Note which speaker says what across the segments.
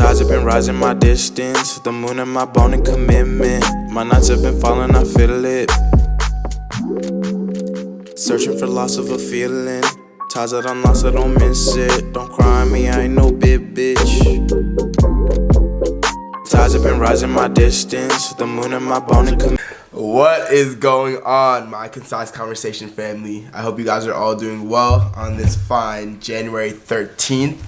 Speaker 1: Tides have been rising my distance, the moon and my bone and commitment. My nights have been falling, I feel it. Searching for loss of a feeling. Ties that I'm lost, I don't miss it. Don't cry on me, I ain't no bitch. Tides have been rising my distance, the moon and my bone and commitment.
Speaker 2: What is going on, my Concise Conversation family? I hope you guys are all doing well on this fine January 13th.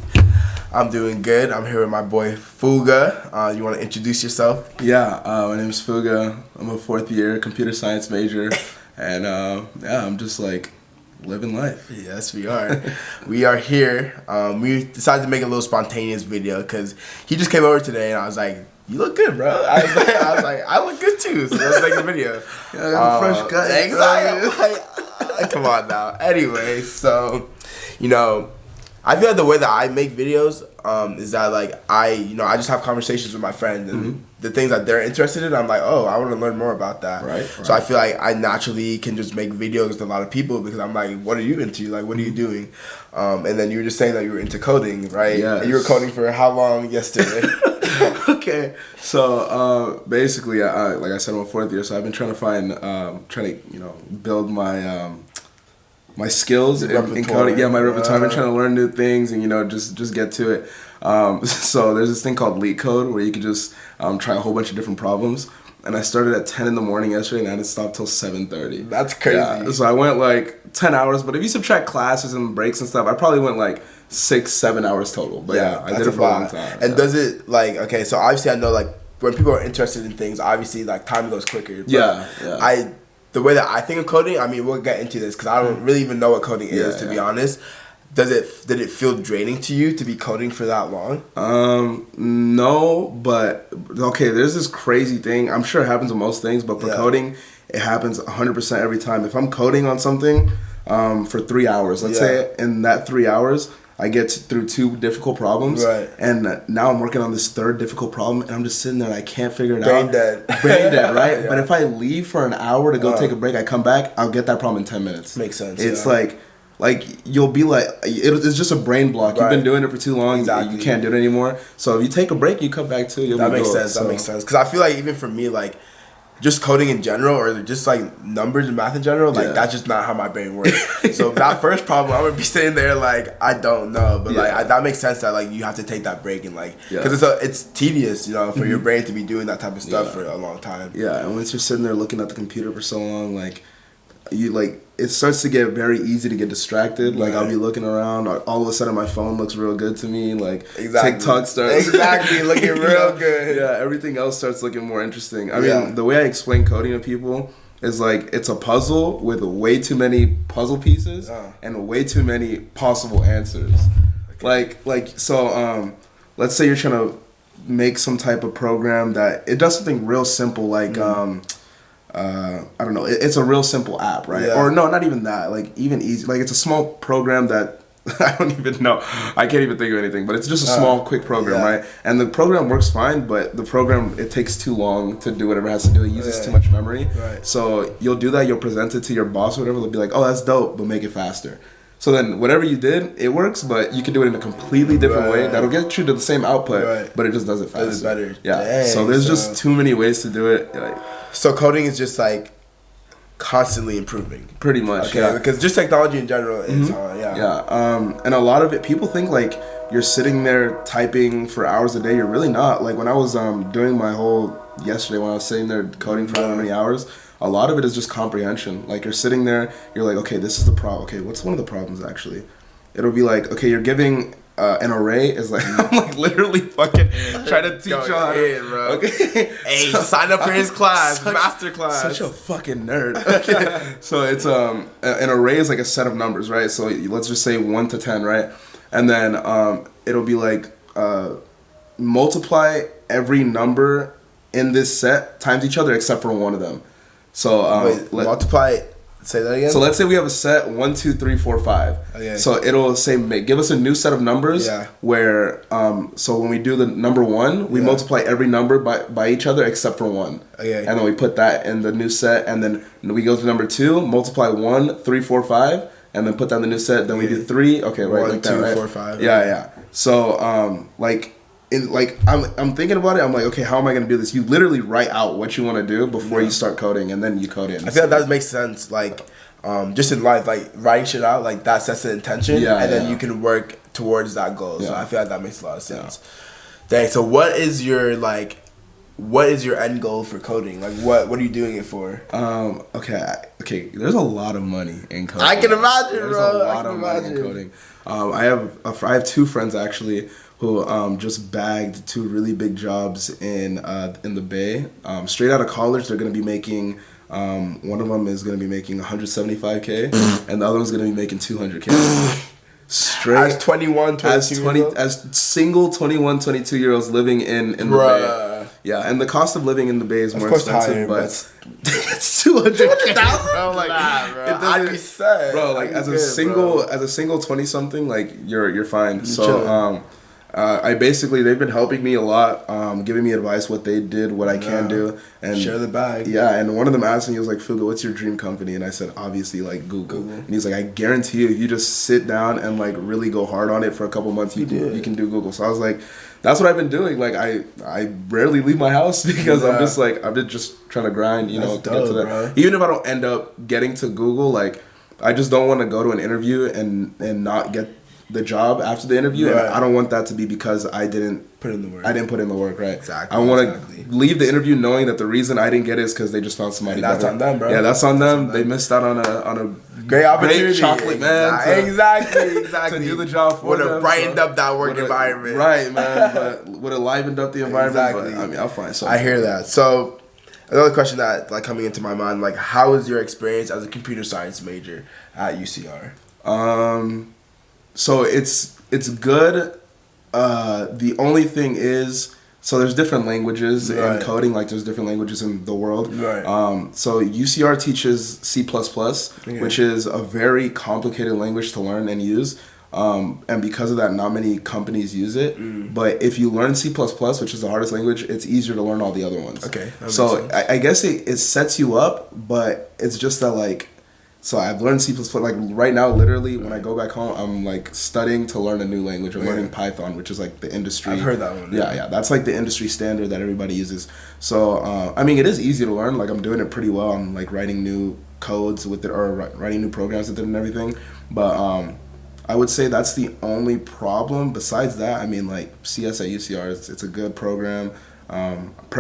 Speaker 2: I'm doing good. I'm here with my boy Fuga. You want to introduce yourself?
Speaker 3: Yeah, my name is Fuga. I'm a fourth year computer science major, and I'm just like living life.
Speaker 2: Yes, we are. We are here. We decided to make a little spontaneous video because he just came over today, and I was like, "You look good, bro." I was like, I look good too. So let's make a video.
Speaker 3: Yeah, I got a fresh cut.
Speaker 2: Exactly. Come on now. Anyway, so I feel like the way that I make videos is that like I just have conversations with my friends and the things that they're interested in. I'm like, oh, I want to learn more about that.
Speaker 3: Right.
Speaker 2: So I feel like I naturally can just make videos with a lot of people because I'm like, what are you into? Like, what are you doing? And then you were just saying that you were into coding, right?
Speaker 3: Yeah.
Speaker 2: You were coding for how long yesterday?
Speaker 3: Okay. So basically, like I said, I'm a fourth year, so I've been trying to build my skills in coding. Yeah, my repertoire. I've been trying to learn new things and just get to it. So there's this thing called Leak Code where you can just try a whole bunch of different problems. And I started at 10 in the morning yesterday and I didn't stop till 7:30.
Speaker 2: That's crazy.
Speaker 3: Yeah, so I went like 10 hours, but if you subtract classes and breaks and stuff, I probably went like 6-7 hours total. But yeah, I did it for a long time.
Speaker 2: And does it like, okay, so obviously I know like when people are interested in things, obviously like time goes quicker. But
Speaker 3: yeah.
Speaker 2: The way that I think of coding, I mean, we'll get into this because I don't really even know what coding is, to be honest. Did it feel draining to you to be coding for that long?
Speaker 3: No, but okay, there's this crazy thing. I'm sure it happens with most things, but for coding, it happens 100% every time. If I'm coding on something for 3 hours, let's say in that 3 hours, I get through 2 difficult problems, and now I'm working on this 3rd difficult problem, and I'm just sitting there and I can't figure it out. Brain dead, right? But if I leave for an hour to go take a break, I come back, I'll get that problem in 10 minutes.
Speaker 2: Makes sense.
Speaker 3: It's like you'll be like, it's just a brain block. You've been doing it for too long, you can't do it anymore. So if you take a break, you come back to it,
Speaker 2: That makes sense. Because I feel like even for me, like, just coding in general or just like numbers and math in general, like that's just not how my brain works. So that first problem, I'm gonna be sitting there like I don't know, but like that makes sense that like you have to take that break and like because it's tedious, for your brain to be doing that type of stuff for a long time. Yeah,
Speaker 3: and once you're sitting there looking at the computer for so long, like it starts to get very easy to get distracted. Like I'll be looking around, all of a sudden my phone looks real good to me. Like TikTok starts
Speaker 2: looking real good.
Speaker 3: Yeah, everything else starts looking more interesting. I mean, the way I explain coding to people is like it's a puzzle with way too many puzzle pieces and way too many possible answers. So let's say you're trying to make some type of program that it does something real simple like I don't know. It's a real simple app, right?
Speaker 2: Yeah.
Speaker 3: Or no, not even that. Like even easy. Like it's a small program that I don't even know. I can't even think of anything. But it's just a small, quick program, right? And the program works fine, but the program it takes too long to do whatever it has to do. It uses too much memory.
Speaker 2: Right.
Speaker 3: So you'll do that. You'll present it to your boss or whatever. They'll be like, "Oh, that's dope, but make it faster." So then whatever you did, it works, but you can do it in a completely different way. That'll get you to the same output, but it just does it faster.
Speaker 2: It's better.
Speaker 3: Yeah. Dang, so there's just too many ways to do it.
Speaker 2: So coding is just like constantly improving.
Speaker 3: Pretty much.
Speaker 2: Okay. Because just technology in general is
Speaker 3: and a lot of it, people think like you're sitting there typing for hours a day. You're really not. Like when I was doing my whole yesterday, when I was sitting there coding for however many hours, a lot of it is just comprehension. Like you're sitting there, you're like, okay, this is the problem. Okay, what's one of the problems actually? It'll be like, okay, you're giving an array is like I'm like literally fucking trying to teach you how to,
Speaker 2: bro. Okay. Hey, sign up for his class, master class.
Speaker 3: Such a fucking nerd. Okay. So it's an array is like a set of numbers, right? So let's just say 1 to 10, right? And then it'll be like multiply every number in this set times each other except for one of them. So
Speaker 2: multiply. Say that again.
Speaker 3: So let's say we have a set 1, 2, 3, 4, 5.
Speaker 2: Okay.
Speaker 3: So it'll say give us a new set of numbers. Where so when we do the number 1, we multiply every number by each other except for 1.
Speaker 2: Okay.
Speaker 3: And then we put that in the new set, and then we go to number 2, multiply 1, 3, 4, 5, and then put that in the new set. Then we do 3. Okay, right,
Speaker 2: 1,
Speaker 3: like
Speaker 2: 2,
Speaker 3: that, right?
Speaker 2: 4, 5.
Speaker 3: Yeah. So like I'm thinking about it. I'm like, okay, how am I gonna do this? You literally write out what you want to do before you start coding, and then you code it.
Speaker 2: I feel like that makes sense. Like, just in life, like writing shit out, like that sets the intention, and then you can work towards that goal. So I feel like that makes a lot of sense. Dang. So what is your end goal for coding? Like, what are you doing it for?
Speaker 3: Okay. There's a lot of money in coding.
Speaker 2: I can imagine,
Speaker 3: There's
Speaker 2: bro.
Speaker 3: a lot of money in coding. I have 2 friends actually who just bagged 2 really big jobs in the Bay. Straight out of college, they're gonna be making. One of them is gonna be making 175K, and the other one's gonna be making 200K. Straight
Speaker 2: as 21, 22
Speaker 3: as single 21, 22-year-olds living in the Bay. Yeah, and the cost of living in the Bay is more expensive,
Speaker 2: higher,
Speaker 3: but it's 200K, bro. Like,
Speaker 2: I'd be sad,
Speaker 3: bro. Like as a single 20-something, like you're fine. So they've been helping me a lot, giving me advice, what they did, what I can do, and
Speaker 2: share the bag.
Speaker 3: Yeah, and one of them asked me, he was like, "Fuga, what's your dream company?" And I said, obviously, like Google. And he's like, "I guarantee you, if you just sit down and like really go hard on it for a couple months, you can do Google." So I was like, that's what I've been doing. Like I rarely leave my house because I've been just trying to grind, to get to that. Bro. Even if I don't end up getting to Google, like I just don't want to go to an interview and not get the job after the interview, and I don't want that to be because I didn't
Speaker 2: put in the work.
Speaker 3: I didn't put in the work, right?
Speaker 2: Exactly.
Speaker 3: I want to leave the interview knowing that the reason I didn't get it is because they just found somebody.
Speaker 2: And that's
Speaker 3: better.
Speaker 2: on them, bro.
Speaker 3: Yeah, that's on them. They missed out on a
Speaker 2: great opportunity,
Speaker 3: great chocolate man.
Speaker 2: Exactly.
Speaker 3: To do the job for them.
Speaker 2: Would have brightened up that work environment,
Speaker 3: right, man? But would have livened up the environment.
Speaker 2: Exactly.
Speaker 3: But, I mean, I'll find something.
Speaker 2: I hear that. So another question that like coming into my mind, like, how was your experience as a computer science major at UCR?
Speaker 3: So it's good. The only thing is, so there's different languages in coding, like there's different languages in the world.
Speaker 2: Right.
Speaker 3: So UCR teaches C++, which is a very complicated language to learn and use. And because of that, not many companies use it. But if you learn C++, which is the hardest language, it's easier to learn all the other ones.
Speaker 2: Okay.
Speaker 3: So I guess it sets you up, but it's just that like, so I've learned C++, like right now, literally, when I go back home, I'm like studying to learn a new language. I'm learning Python, which is like the industry.
Speaker 2: I've heard that one.
Speaker 3: Yeah. That's like the industry standard that everybody uses. So, I mean, it is easy to learn. Like I'm doing it pretty well. I'm like writing new codes with it, or writing new programs with it and everything. But I would say that's the only problem. Besides that, I mean, like CS at UCR, it's a good program.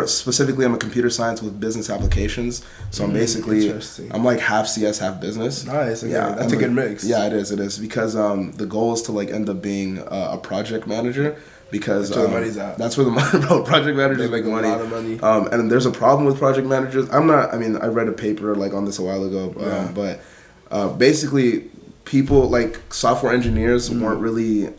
Speaker 3: Specifically, I'm a computer science with business applications, so I'm basically I'm like half CS, half business.
Speaker 2: Nice. Okay. Yeah, that's a good mix.
Speaker 3: Yeah, it is because the goal is to like end up being a project manager, because
Speaker 2: that's where the money's at.
Speaker 3: That's where the money, bro. Project managers make money.
Speaker 2: A lot of money.
Speaker 3: And there's a problem with project managers. I read a paper like on this a while ago, but basically people like software engineers weren't really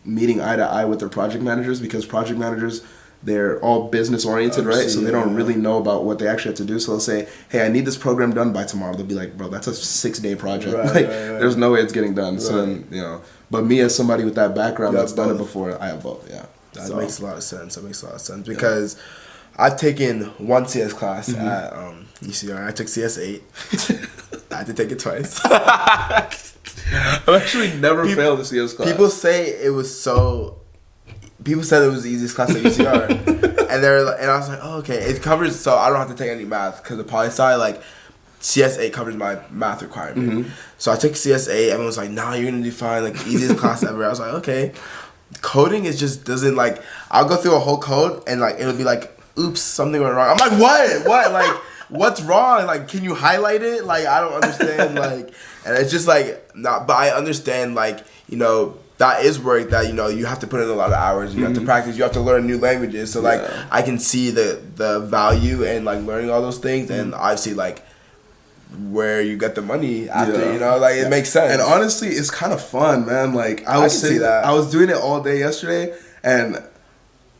Speaker 3: meeting eye to eye with their project managers, because project managers, they're all business oriented, right? So they don't really know about what they actually have to do. So they'll say, "Hey, I need this program done by tomorrow." They'll be like, "Bro, that's a 6-day project. There's no way it's getting done." So then, but me as somebody with that background that's done it before, I have both. Yeah,
Speaker 2: that makes a lot of sense. Because I've taken one CS class at UCR. I took CS8. I had to take it twice.
Speaker 3: I've actually never failed a CS class.
Speaker 2: People said it was the easiest class at UCR, and I was like, oh, okay, it covers, so I don't have to take any math, because the poli sci, like CS8 covers my math requirement. So I took CS8. Everyone was like, nah, you're gonna do fine, like the easiest class ever. I was like, okay. Coding is just doesn't, like, I'll go through a whole code and like it'll be like, oops, something went wrong. I'm like, what like, what's wrong? Like, can you highlight it? Like, I don't understand. Like, and it's just like, but I understand, like, that is work that, you have to put in a lot of hours. You have to practice. You have to learn new languages. So, like, I can see the value in, like, learning all those things. And obviously, like, where you get the money after, it makes sense.
Speaker 3: And honestly, it's kind of fun, man. Like, I was doing it all day yesterday, and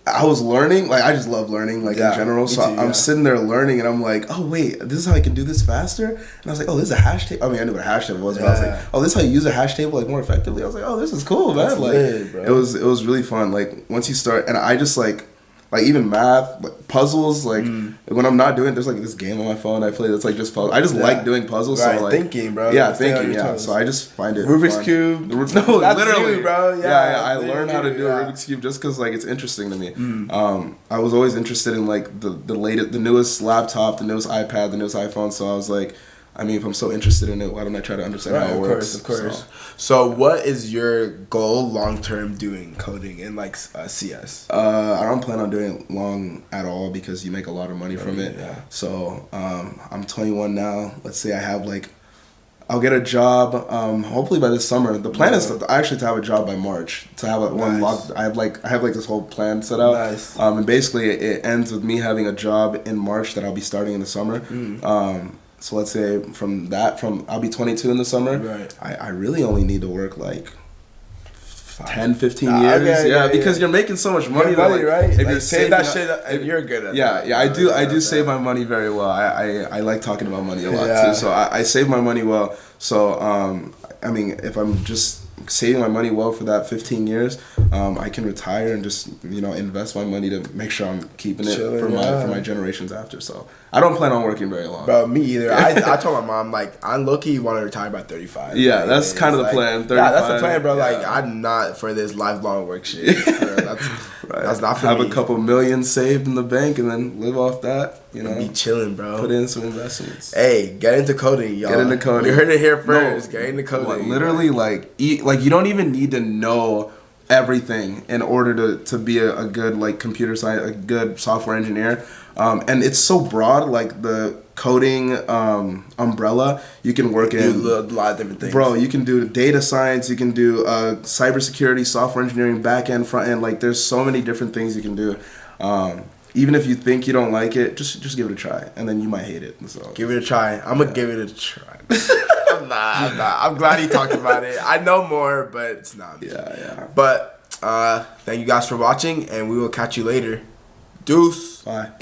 Speaker 3: I was learning. Like, I just love learning, like, in general. So I'm sitting there learning, and I'm like, oh, wait, this is how I can do this faster? And I was like, oh, this is a hash table. I mean, I knew what a hash table was, but I was like, oh, this is how you use a hash table, like, more effectively. I was like, oh, this is cool, man.
Speaker 2: That's
Speaker 3: like,
Speaker 2: lit, bro.
Speaker 3: It was really fun. Like, once you start, and I just, like like even math, like puzzles. Like when I'm not doing, there's like this game on my phone I play that's like just puzzle. I just like doing puzzles.
Speaker 2: Right,
Speaker 3: so like
Speaker 2: thinking, bro.
Speaker 3: Yeah, thinking. Yeah, so I just find it
Speaker 2: Rubik's
Speaker 3: fun.
Speaker 2: Cube.
Speaker 3: No,
Speaker 2: That's
Speaker 3: literally,
Speaker 2: you, bro.
Speaker 3: Yeah, I learned how to do a Rubik's Cube just because like it's interesting to me. I was always interested in like the newest laptop, the newest iPad, the newest iPhone. So I was like, I mean, if I'm so interested in it, why don't I try to understand how it works?
Speaker 2: Of course. So what is your goal long term doing coding in like CS?
Speaker 3: I don't plan on doing it long at all because you make a lot of money from it.
Speaker 2: Yeah.
Speaker 3: So I'm 21 now. Let's say I have like, I'll get a job. Hopefully by this summer. The plan is to have a job by March. To have one locked. I have like this whole plan set out.
Speaker 2: Nice.
Speaker 3: And basically it ends with me having a job in March that I'll be starting in the summer. So let's say I'll be 22 in the summer.
Speaker 2: Right.
Speaker 3: I really only need to work like 10, 15 years. Because you're making so much money.
Speaker 2: Right?
Speaker 3: If
Speaker 2: like,
Speaker 3: you're
Speaker 2: save that shit and you're good at that.
Speaker 3: Yeah, I do save my money very well. I like talking about money a lot too. So I save my money well. So I mean, if I'm just saving my money well for that 15 years, I can retire and just invest my money to make sure I'm keeping it for my generations after. So I don't plan on working very long.
Speaker 2: Bro, me either. I told my mom like I'm low-key want to retire by 35.
Speaker 3: Yeah, that's kind of the plan. 35,
Speaker 2: yeah, that's the plan, bro. Like I'm not for this lifelong work shit. That's not for me.
Speaker 3: Have a couple million saved in the bank and then live off that.
Speaker 2: Be chilling, bro.
Speaker 3: Put in some investments.
Speaker 2: Hey, get into coding, y'all.
Speaker 3: Get into coding.
Speaker 2: You heard it here first. Get into coding.
Speaker 3: Literally, like you don't even need to know everything in order to be a good like computer science, a good software engineer. And it's so broad, like the coding umbrella. You can work in
Speaker 2: a lot of different things.
Speaker 3: Bro, you can do data science. You can do cybersecurity, software engineering, back end, front end. Like there's so many different things you can do. Even if you think you don't like it, just give it a try, and then you might hate it. So
Speaker 2: give it a try. I'm gonna give it a try. I'm not. I'm glad he talked about it. I know more, but it's not.
Speaker 3: Yeah.
Speaker 2: But thank you guys for watching, and we will catch you later. Deuce.
Speaker 3: Bye.